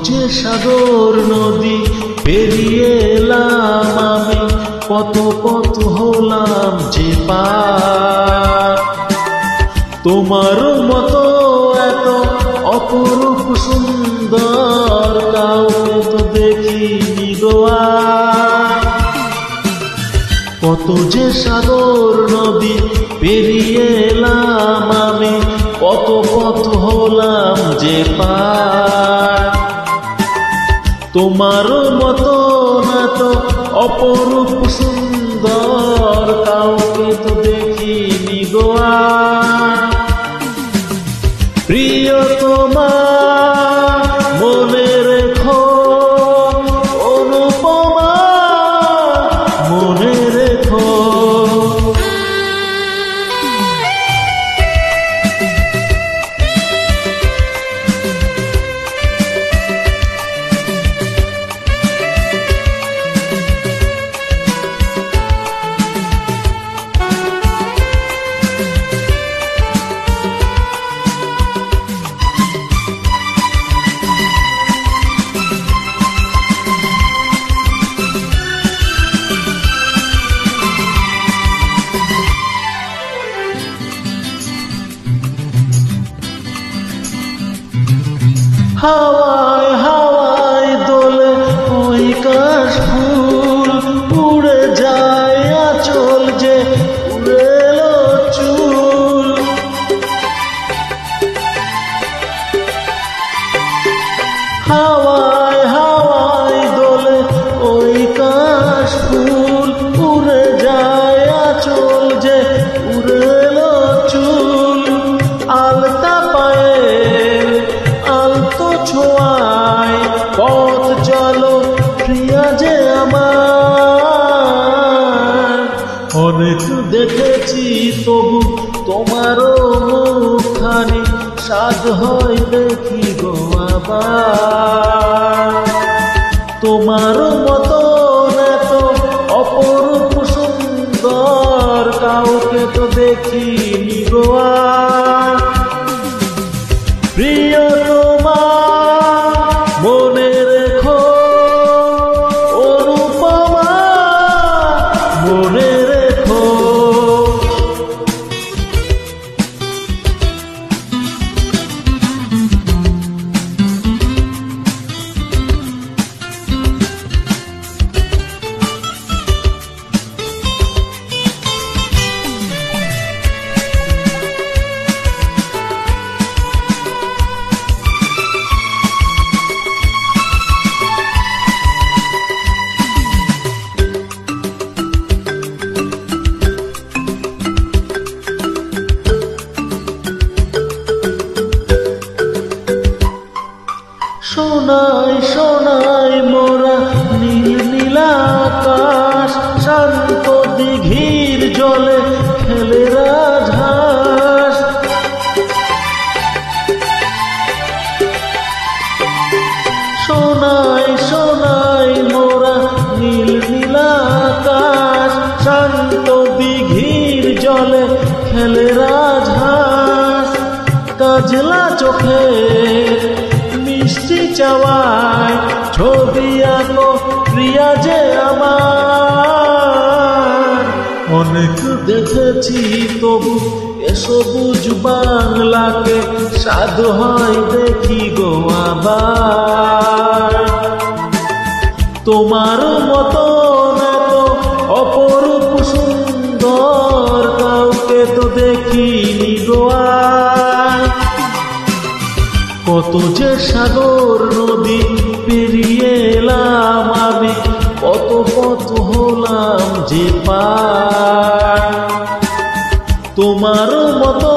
যে সাগর নদী পেরিয়ে এলাম আমি, কত পথ হলাম যে পার। তোমার মতো এত অপরূপ সুন্দর কাউকে তো দেখিনি গো আর। কত যে সাগর নদী পেরিয়ে এলাম আমি, কত পথ হলাম যে পার। তোমার মতো না তো অপরূপ সুন্দর কাউকে তো দেখিনি গো আর। প্রিয়তমা মনে রেখো, অনুপমা মনে রেখো। হাওয়ায় হাওয়ায় দোলে ওই কাশ ফুল, উড়ে যায় আঁচল যে উড়ে এলো চুল। হাওয়ায় হাওয়ায় দোলে ওই কাশ ফুল, উড়ে যায় আঁচল যে উড়ে এলো চুল। আলতা পায়ে আলতো ছোঁয়ায় পথ চলো প্রিয়া যে আমার। অনেক দেখেছি তবু তোমারও মুখখানি, সাধ হয় দেখি গো আবার। তোমার মতো এত অপরূপ সুন্দর কাউকে তো দেখিনি গো আর। প্রিয়তমা মনে রেখো, অনুপমা মনে রেখো। সোনাই সোনাই মোরা নীল নীল আকাশ, শান্ত দিঘির জলে খেলে রাজহাঁস। সোনাই সোনাই মোরা নীল নীল আকাশ, শান্ত দিঘির জলে খেলে রাজহাঁস। কাজলা চোখে মিষ্টি চাওয়ায় ছবি আঁকো প্রিয়া যে আমার। অনেক দেখেছি তবু এসবুজ বাংলাকে, সাধ হয় দেখি গো আবার। তোমার মতো এত অপরূপ সুন্দর কাউকে তো দেখিনি গো আর। কত যে সাগর নদী পেরিয়ে এলাম আমি, কত পথ হলাম যে পার। তোমার মতো